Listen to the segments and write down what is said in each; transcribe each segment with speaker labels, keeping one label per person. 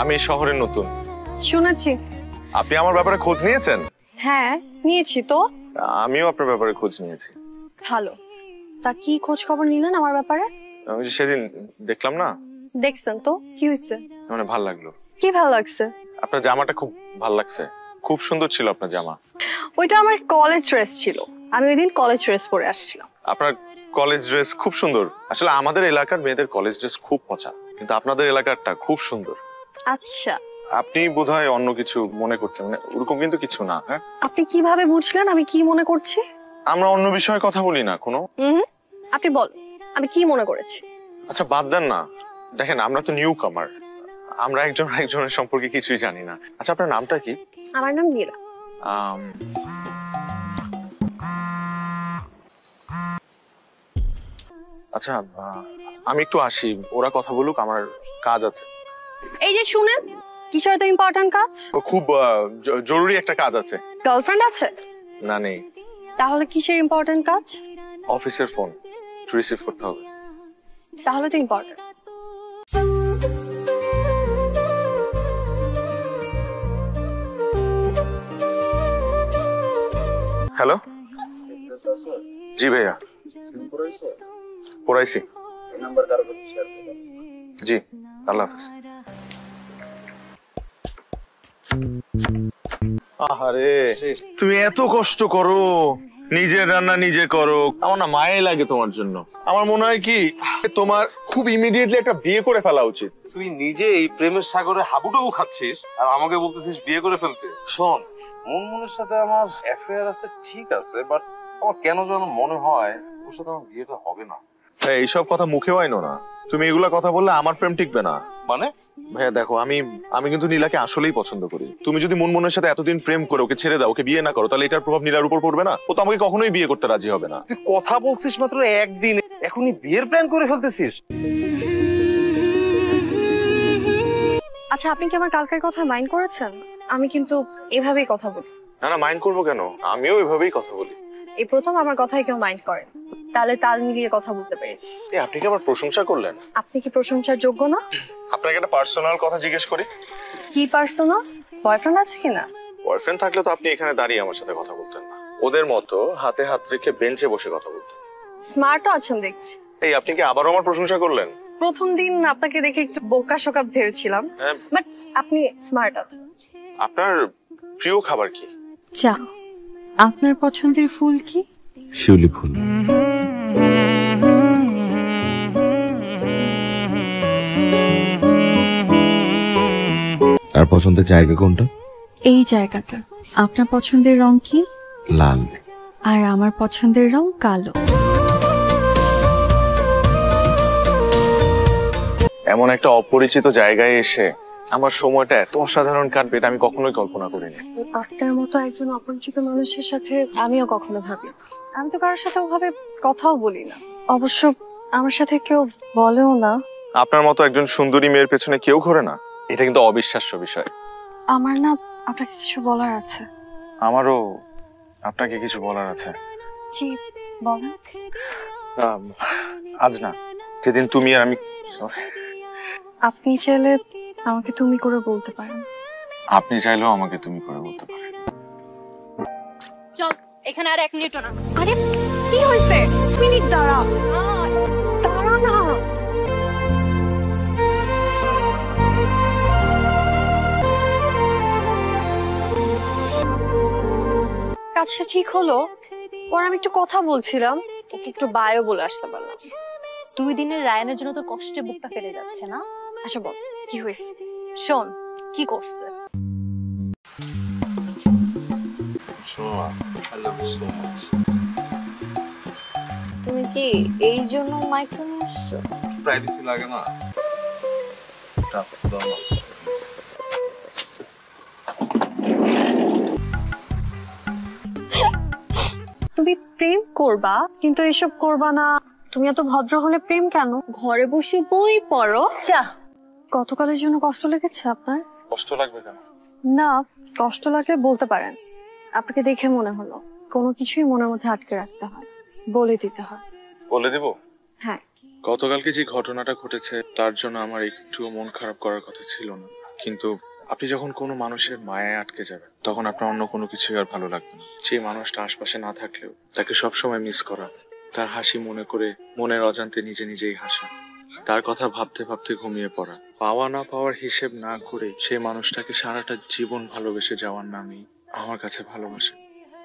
Speaker 1: আমি শহরে নতুন।
Speaker 2: শুনেছি।
Speaker 1: আপনি আমার ব্যাপারে খোঁজ নিয়েছেন?
Speaker 2: হ্যাঁ নিয়েছি তো।
Speaker 1: আমিও আপনার ব্যাপারে খোঁজ নিয়েছি।
Speaker 2: ভালো। তা কি খোঁজ খবর নিলেন আমার ব্যাপারে?
Speaker 1: আমি যে সেদিন দেখলাম না।
Speaker 2: দেখছেন তো কি হয়েছে?
Speaker 1: মানে ভালো লাগলো।
Speaker 2: কি ভালো লাগছে?
Speaker 1: আপনার জামাটা খুব ভালো লাগছে, খুব সুন্দর ছিল আপনার জামা।
Speaker 2: ওইটা আমার কলেজ ড্রেস ছিল, আমি ওই দিন কলেজ ড্রেস পরে আসছিলাম।
Speaker 1: আপনার কলেজ ড্রেস খুব সুন্দর। আসলে আমাদের এলাকার মেয়েদের কলেজ ড্রেস খুব পচা, কিন্তু আপনাদের এলাকারটা খুব সুন্দর।
Speaker 2: আচ্ছা,
Speaker 1: আপনি বোধহয় অন্য কিছু মনে করছেন, মানে ওরকম কিন্তু কিছু না। হ্যাঁ,
Speaker 2: আপনি কিভাবে বুঝলেন আমি কি মনে করছি?
Speaker 1: আমরা অন্য বিষয়ে কথা বলি না কোনো।
Speaker 2: আপনি বল আমি কি মনে করেছি।
Speaker 1: আচ্ছা বাদ দেন না, দেখেন আমরা তো নিউ কামার, আমরা একজন একজনের সম্পর্কে কিছুই জানি না। আচ্ছা আপনার নামটা কি?
Speaker 2: আমার নাম নীলা।
Speaker 1: আচ্ছা আমি একটু আসি, ওরা কথা বলুক, আমার কাজ আছে।
Speaker 2: এই যে শুনেন, কিসের তো ইম্পর্টেন্ট কাজ?
Speaker 1: খুব জরুরি একটা কাজ আছে।
Speaker 2: গার্লফ্রেন্ড আছে?
Speaker 1: না নেই।
Speaker 2: তাহলে কিসের ইম্পর্টেন্ট কাজ?
Speaker 1: অফিসের ফোন রিসিভ করতে হবে।
Speaker 2: তাহলে তো ইম্পর্টেন্ট।
Speaker 1: হ্যালো, জি ভাইয়া পড়াইছি। জি আল্লাহ হাফেজ। আহারে তুমি এত কষ্ট করো, নিজের রান্না নিজে করো, আমার না মায়াই লাগে তোমার জন্য। আমার মনে হয় কি তোমার খুব ইমিডিয়েটলি একটা বিয়ে করে ফেলা উচিত।
Speaker 3: তুই নিজে এই প্রেমের সাগরে হাবুডুবু খাচ্ছিস আর আমাকে বলতেছিস বিয়ে করে ফেলতে। শোন, মনের সাথে আমার অ্যাফেয়ার আছে ঠিক আছে, বাট আমার কেন যেন মনে হয় ওর সাথে আমার বিয়েটা হবে না।
Speaker 1: এইসব কথা মুখেও আইনো না, তুমি এগুলা কথা বললে আমার প্রেম টিকবে না।
Speaker 3: মানে
Speaker 1: ভাইয়া দেখো, আমি কিন্তু নীলাকে আসলেই পছন্দ করি। তুমি যদি মনের সাথে এতদিন প্রেম করে ওকে ছেড়ে দাও, ওকে বিয়ে না করো, তাহলে এটার প্রভাব নীলার উপর পড়বে না? ও তো আমাকে কখনোই বিয়ে করতে রাজি হবে না।
Speaker 3: তুই কথা বলছিস মাত্র একদিন, এখনই বিয়ের প্ল্যান করে ফেলতেছিস?
Speaker 2: আচ্ছা আপনি কি আমার কালকের কথা মাইন্ড করেছেন? আমি কিন্তু এভাবেই কথা বলি।
Speaker 1: না না, মাইন্ড করবো কেন, আমিও এভাবেই কথা বলি।
Speaker 2: এই প্রথম আমার কথাই কেউ মাইন্ড করেন, তাহলে তাল মিলিয়ে কথা বলতে পেরেছি।
Speaker 1: আপনি কি আমার প্রশংসা করলেন?
Speaker 2: আপনি কি প্রশংসার যোগ্য না?
Speaker 1: আপনাকে একটা পার্সোনাল কথা জিজ্ঞেস করি।
Speaker 2: কি পার্সোনাল? বয়ফ্রেন্ড আছে কিনা?
Speaker 1: বয়ফ্রেন্ড থাকলে তো আপনি এখানে দাঁড়িয়ে আমার সাথে কথা বলতেন না, ওদের মতো হাতে হাত রেখে বেঞ্চে বসে কথা বলতেন।
Speaker 2: স্মার্টও আছেন দেখছি।
Speaker 1: এই আপনি কি আবারও আমার প্রশংসা করলেন?
Speaker 2: প্রথম দিন আপনাকে দেখে একটু বোকা শোকা ভেবেছিলাম, বাট আপনি স্মার্ট আছেন।
Speaker 1: আপনার প্রিয় খাবার কি?
Speaker 2: চা। আপনার পছন্দের ফুল কি?
Speaker 4: শিউলি ফুল। আর পছন্দের জায়গা কোনটা?
Speaker 2: এই জায়গাটা। আপনার পছন্দের রং কি?
Speaker 4: লাল।
Speaker 2: আর আমার পছন্দের রং কালো।
Speaker 1: এমন একটা অপরিচিত জায়গায় এসে আমার সময়টা এত অসাধারণ কাটবে এটা আমি কখনোই কল্পনা করিনি।
Speaker 2: আপনার মতো একজন অপরিচিত মানুষের সাথে আমিও কখনো ভাবি। আমি তো কারোর সাথে ওভাবে কথাও বলি না, অবশ্য আমার সাথে কেউ বলেও না।
Speaker 1: আপনার মতো একজন সুন্দরী মেয়ের পেছনে কেউ ঘোরে না, এটা কিন্তু অবিশ্বাস্য বিষয়।
Speaker 2: আমার না আপনাকে কিছু বলার আছে।
Speaker 1: আমারও আপনাকে কিছু বলার আছে।
Speaker 2: জি বলেন।
Speaker 1: আজ না, যেদিন তুমি আর আমি।
Speaker 2: আপনি চাইলে আমাকে তুমি করে বলতে পারেন।
Speaker 1: আপনি চাইলেও আমাকে তুমি করে বলতে পারেন।
Speaker 5: চল, এখানে আর 1 মিনিটও না।
Speaker 2: আরে কি হয়েছে? মিনিট দাঁড়া। দাঁড়া না। কাজটা ঠিক হলো, পর আমি একটু কথা বলছিলাম, ওকে একটু বায়ো বলে আসতে পারলাম।
Speaker 5: 2 দিনের রায়ানের জন্য তোর কষ্টে বুকটা ফেলে যাচ্ছে না?
Speaker 2: আচ্ছা বল কি হয়েছে?
Speaker 5: শোন, কি করছে? তুমি কি এই জন্য মাইক্রো নিয়ে আসছো?
Speaker 3: প্রাইভেসি লাগে না?
Speaker 2: তুমি প্রেম করবা কিন্তু এসব করবা না। তুমি এত ভদ্র হলে প্রেম কেন? ঘরে বসে বই পড়ো।
Speaker 5: যা।
Speaker 2: গতকালের জন্য কষ্ট লেগেছে আপনার?
Speaker 1: কষ্ট লাগবে কেন?
Speaker 2: না, কষ্ট লাগলে বলতে পারেন। আপনাকে দেখে মনে হলো কোনো কিছুই মনের মধ্যে আটকে রাখতে হয়, বলে দিতে হয়।
Speaker 1: বলে দিব?
Speaker 2: হ্যাঁ।
Speaker 1: গতকালকে যে ঘটনাটা ঘটেছে তার জন্য আমার একটু মন খারাপ করার কথা ছিল না, কিন্তু আপনি যখন কোনো মানুষের মায়ায় আটকে যাবেন তখন আপনার অন্য কোনো কিছুই আর ভালো লাগবে না। সেই মানুষটা আশপাশে না থাকলেও তাকে সবসময় মিস করা, তার হাসি মনে করে মনের অজান্তে নিজে নিজেই হাসা, তার কথা ভাবতে ভাবতে ঘুমিয়ে পড়া, পাওয়া না পাওয়ার হিসেব না করে সেই মানুষটাকে সারাটা জীবন ভালোবেসে যাওয়ার নামই আমার কাছে ভালোবাসে।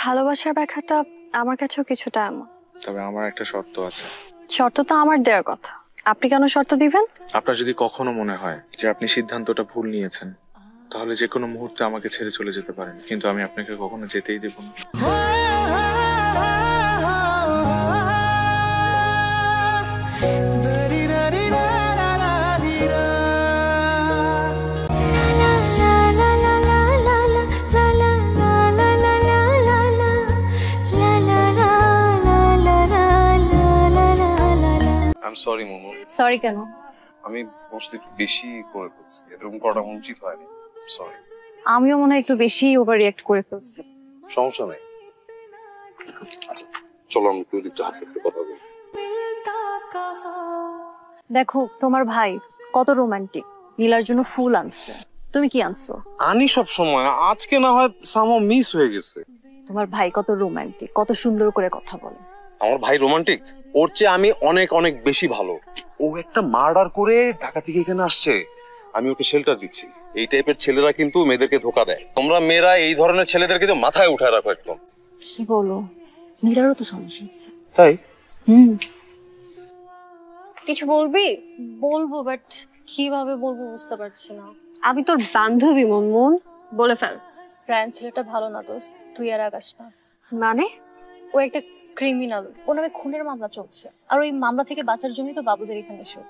Speaker 2: ভালোবাসার ব্যাখ্যাটা আমার কাছেও কিছুটা এমন।
Speaker 1: তবে আমার একটা শর্ত আছে।
Speaker 2: শর্ত তো আমার দেওয়ার কথা, আপনি কেন শর্ত দিবেন?
Speaker 1: আপনার যদি কখনো মনে হয় যে আপনি সিদ্ধান্তটা ভুল নিয়েছেন, তাহলে যে কোনো মুহূর্তে আমাকে ছেড়ে চলে যেতে পারেন, কিন্তু আমি আপনাকে কখনো যেতেই দেব না।
Speaker 3: I am sorry momo.
Speaker 5: Sorry কেন?
Speaker 3: আমি বসতে একটু বেশি করে ফেলছি, এরকম করাটা আমার উচিত হয়নি। সরি।
Speaker 5: আমিও মনে হয় একটু বেশি ওভার রিঅ্যাক্ট করে ফেলছি।
Speaker 3: সমস্যা নেই। আচ্ছা চলো আমি একটু হাতে একটু কথা বলি।
Speaker 5: দেখো তোমার ভাই কত রোমান্টিক, নীলার জন্য ফুল আনছে, তুমি কি আনছো?
Speaker 3: আনি সব সময়, আজকে না হয় সামহাও মিস হয়ে গেছে।
Speaker 5: তোমার ভাই কত রোমান্টিক, কত সুন্দর করে কথা বলে।
Speaker 3: আমার ভাই রোমান্টিক? ওর চেয়ে আমি অনেক অনেক বেশি ভালো। ও একটা মার্ডার করে ঢাকা থেকে এখানে আসছে, আমি ওকে শেল্টার দিচ্ছি। এই টাইপের ছেলেরা কিন্তু মেয়েদেরকে ধোকা দেয়। তোমরা মেয়েরা এই ধরনের ছেলেদেরকে তো মাথায় উঠায় রাখো একদম।
Speaker 5: কি বলো? নীলারও তো সমস্যা আছে।
Speaker 3: তাই?
Speaker 5: কিছু বলবি? বলবো, বাট কিভাবে বলবো বুঝতে পারছি না।
Speaker 2: আমি তোর বান্ধবী মনমন, বলে ফেল।
Speaker 5: ফ্রেন্ড ছেলেটা ভালো না দোস্ত, তুই আর আগাস না।
Speaker 2: মানে?
Speaker 5: ও একটা ক্রিমিনাল, ওর নামে খুনের মামলা চলছে, আর ওই মামলা থেকে বাঁচার জন্যই তো বাবুদের এখানে এসো।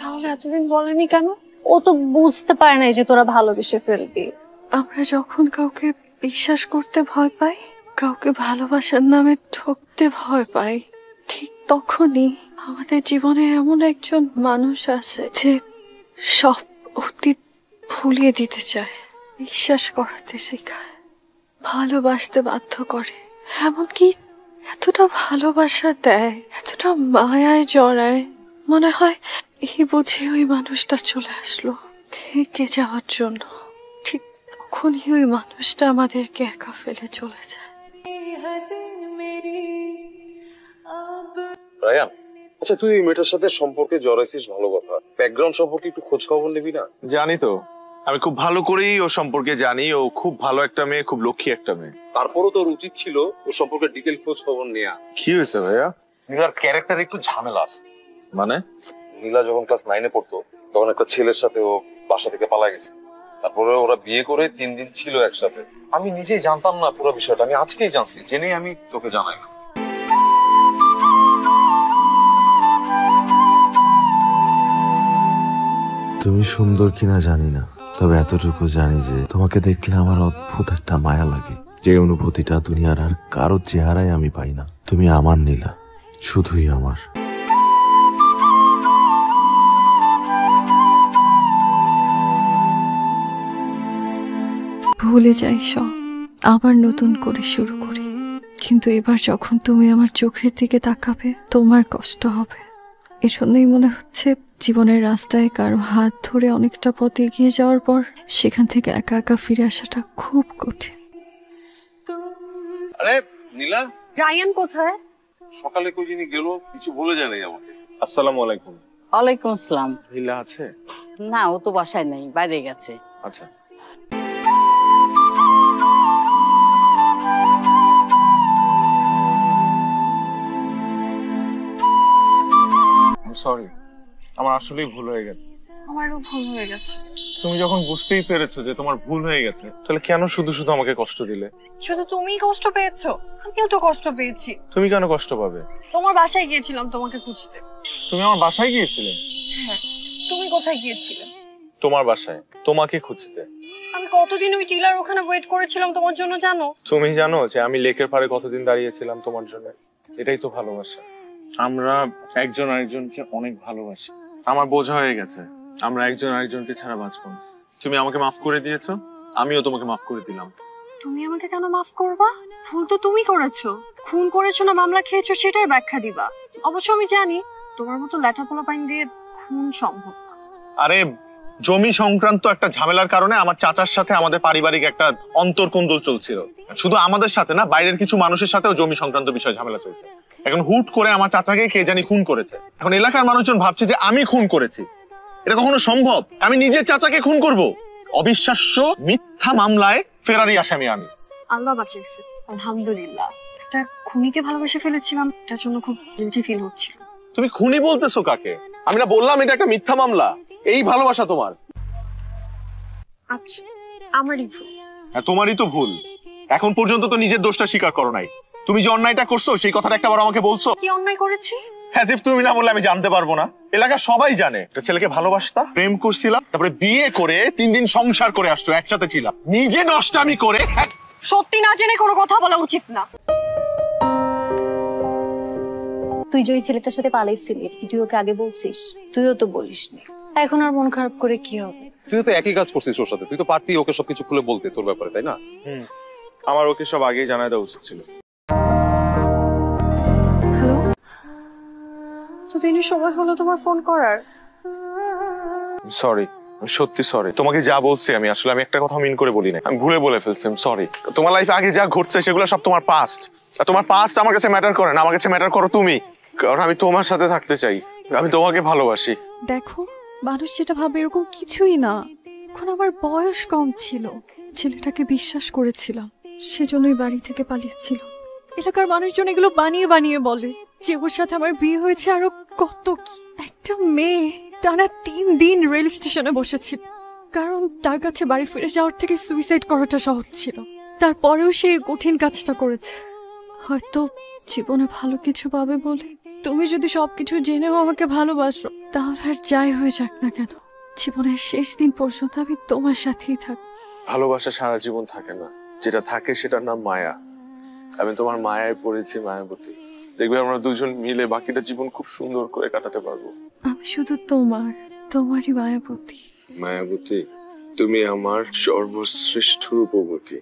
Speaker 2: তাহলে এতদিন বলেনি কেন?
Speaker 5: ও তো বুঝতে পারে না যে তোরা ভালোবেসে ফেলবি।
Speaker 2: আমরা যখন কাউকে বিশ্বাস করতে ভয় পাই, কাউকে ভালোবাসার নামে ঠকতে ভয় পাই, ঠিক তখনই আমাদের জীবনে এমন একজন মানুষ আছে যে সব অতীত ভুলিয়ে দিতে চায়, বিশ্বাস করাতে শেখায়, ভালোবাসতে বাধ্য করে, এমনকি এতটা ভালোবাসা দেয়, এতটা মায়ায় জড়ায়, মনে হয় এই বুঝি ওই মানুষটা চলে আসলো থেকে যাওয়ার জন্য। ঠিক তখনই ওই মানুষটা আমাদেরকে একা ফেলে চলে যায়।
Speaker 3: রায়ান, আচ্ছা তুই এই মেয়েটার সাথে সম্পর্কে জড়াইছিস ভালো কথা, ব্যাকগ্রাউন্ড সম্পর্কে একটু খোঁজ খবর নিবি না?
Speaker 1: জানি তো, আমি খুব ভালো করেই ও সম্পর্কে জানি। ও খুব ভালো একটা মেয়ে, খুব লক্ষ্মী একটা মেয়ে।
Speaker 3: তারপরও তোর উচিত ছিল ও সম্পর্কে ডিটেল খোঁজ খবর নেয়া।
Speaker 1: কি হয়েছে ভাইয়া?
Speaker 3: নীলার ক্যারেক্টার একটু ঝামেলা আছে।
Speaker 1: মানে?
Speaker 3: নীলা যখন ক্লাস 9-এ পড়তো তখন একটা ছেলের সাথে ও বাসা থেকে পালা গেছে। তারপরে ওরা বিয়ে করে 3 দিন ছিল একসাথে। আমি নিজেই জানতাম না পুরো বিষয়টা, আমি আজকেই জানছি, জেনেই আমি তোকে জানাই না।
Speaker 4: তুমি সুন্দর কিনা জানি না, তবে এতটুকু জানি যে তোমাকে দেখলে আমার অদ্ভুত একটা মায়া লাগে, যে অনুভূতিটা দুনিয়ার আর কারো চেহারায় আমি পাই না। তুমি আমার নীলা, শুধুই আমার।
Speaker 2: ভুলে যাই সব, আবার নতুন করে শুরু করি। কিন্তু এবার যখন তুমি আমার চোখের দিকে তাকাবে, তোমার কষ্ট হবে। এজন্যই মনে হচ্ছে জীবনের রাস্তায় কারো হাত ধরে অনেকটা পথ এগিয়ে যাওয়ার পর সেখান থেকে একা একা ফিরে আসাটা খুব কঠিন।
Speaker 3: আরে নীলা,
Speaker 2: রায়ান কোথায়?
Speaker 3: সকালে কই যিনি গেল, কিছু বলে যায় নাই আমাকে।
Speaker 1: আসসালামু আলাইকুম।
Speaker 6: ওয়ালাইকুম আসসালাম।
Speaker 1: নীলা আছে?
Speaker 6: না, ও তো বাসায় নাই, বাইরে গেছে।
Speaker 1: আচ্ছা। সরি, আমার আসলেই ভুল হয়ে গেছে।
Speaker 2: আমারও ভুল হয়ে গেছে।
Speaker 1: তুমি যখন বুঝতেই পেরেছো যে তোমার ভুল হয়ে গেছে, তাহলে কেন শুধু শুধু আমাকে কষ্ট দিলে?
Speaker 2: শুধু তুমিই কষ্ট পেয়েছো? আমিও তো কষ্ট পেয়েছি।
Speaker 1: তুমি কেন কষ্ট পাবে?
Speaker 2: তোমার বাসায় গিয়েছিলাম তোমাকে খুঁজতে।
Speaker 1: তুমি আমার বাসায় গিয়েছিলে?
Speaker 2: হ্যাঁ। তুমি কোথায় গিয়েছিলে?
Speaker 1: তোমার বাসায়, তোমাকে খুঁজতে।
Speaker 2: আমি কতদিন ওই টিলার ওখানে ওয়েট করেছিলাম তোমার জন্য, জানো?
Speaker 1: তুমি জানো যে আমি লেকের পাড়ে কতদিন দাঁড়িয়েছিলাম তোমার জন্য? এটাই তো ভালোবাসা। আমরা একজন আরেকজনকে অনেক ভালোবাসি। আমার বোঝা হয়ে গেছে আমরা একজন আরেকজনকে ছাড়া বাঁচবো না। তুমি আমাকে মাফ করে দিয়েছো, আমিও তোমাকে মাফ করে দিলাম।
Speaker 2: তুমি আমাকে কেন মাফ করবা? ভুল তো তুমি করেছো। খুন করেছো না মামলা খেয়েছো সেটার ব্যাখ্যা দিবা। অবশ্য আমি জানি তোমার মতো ল্যাঠাপোলা পাইন দিয়ে খুন সম্ভব না।
Speaker 1: আরে
Speaker 7: জমি সংক্রান্ত একটা ঝামেলার কারণে আমার চাচার সাথে আমাদের পারিবারিক একটা অন্তর্কুন্দল চলছিল। শুধু আমাদের সাথে না, বাইরের কিছু মানুষের সাথেও জমি সংক্রান্ত বিষয়ে ঝামেলা চলছে। এখন হুট করে আমার চাচাকে কে জানি খুন করেছে। এখন এলাকার মানুষজন ভাবছে যে আমি খুন করেছি। এটা কখনো সম্ভব? আমি নিজের চাচাকে খুন করব? অবিশ্বাস্য মিথ্যা মামলায় ফেরারি আসামি আমি।
Speaker 2: আল্লাহ বাঁচিয়েছে, আলহামদুলিল্লাহ। একটা খুনিকে ভালোবেসে ফেলেছিলাম, এটার জন্য খুব গিল্টি ফিল হচ্ছিল।
Speaker 7: তুমি খুনি বলতেছো কাকে? আমি না বললাম এটা একটা মিথ্যা মামলা? এই ভালোবাসা তোমার?
Speaker 2: আচ্ছা, আমারই ভুল।
Speaker 7: হ্যাঁ, তোমারই তো ভুল। এখন পর্যন্ত তো নিজের দোষটা স্বীকার করো নাই। তুমি যে অন্যায়টা করছো সেই কথাটা একটাবার আমাকে বলছো?
Speaker 2: কি অন্যায় করেছি?
Speaker 7: হ্যাঁ, if তুমি না বললে আমি জানতে পারবো না? এলাকার সবাই জানে একটা ছেলেকে ভালোবাসতা, প্রেম করছিলাম, তারপরে বিয়ে করে 3 দিন সংসার করে আসছো, একসাথে ছিলাম। নিজে নষ্টামি করে
Speaker 2: সত্যি না জেনে কোনো কথা বলা উচিত না।
Speaker 5: তুই যে ওই ছেলেটার সাথে পালাইছিলি, তুই ওকে আগে বলছিস? তুইও তো বলিসনি। এখন আর মন খারাপ করে কি হবে?
Speaker 3: তুই তো একই কাজ করছিস ওর সাথে, তুই তো পারতি ওকে সবকিছু খুলে বলতে তোর ব্যাপারে, তাই না?
Speaker 7: আমার ওকে সব আগেই জানাই দেওয়া উচিত ছিল।
Speaker 2: হ্যালো, এতদিনই সময় হলো তোমার ফোন করার?
Speaker 7: সরি, সত্যি সরি। তোমাকে যা বলছি আমি আসলে আমি একটা কথা মিন করে বলি না, আমি ভুলে বলে ফেলছি। সরি। তোমার লাইফে আগে যা ঘটছে সেগুলো সব তোমার পাস্ট। আর তোমার পাস্ট আমার কাছে ম্যাটার করে না, আমার কাছে ম্যাটার করো তুমি। কারণ আমি তোমার সাথে থাকতে চাই, আমি তোমাকে ভালোবাসি।
Speaker 2: দেখো, মানুষ যেটা ভাবে এরকম কিছুই না। এখন আমার বয়স কম ছিল, ছেলেটাকে বিশ্বাস করেছিলাম, সেজন্যই বাড়ি থেকে পালিয়েছিল। এলাকার মানুষজন এগুলো বানিয়ে বানিয়ে বলে যে ওর সাথে আমার বিয়ে হয়েছে আরো কত কি। একটা মেয়ে টানা 3 দিন রেল স্টেশনে বসেছিল, কারণ তার কাছে বাড়ি ফিরে যাওয়ার থেকে সুইসাইড করাটা সহজ ছিল। তারপরেও সে কঠিন কাজটা করেছে, হয়তো জীবনে ভালো কিছু পাবে বলে। তুমি যদি সবকিছু জেনেও আমাকে ভালোবাসো, তাহলে আর যাই হয়ে যাক না কেন, জীবনের শেষ দিন পর্যন্ত আমি তোমার সাথেই থাকবো।
Speaker 1: ভালোবাসা সারা জীবন থাকে না, যেটা থাকে সেটার নাম মায়া। আমি তোমার মায়ায় পড়েছি, মায়াবতী। দেখবে আমরা দুজন মিলে বাকিটা জীবন খুব সুন্দর করে কাটাতে পারবো।
Speaker 2: আমি শুধু তোমারই মায়াবতী।
Speaker 1: মায়াবতী, তুমি আমার সর্বশ্রেষ্ঠ রূপবতী।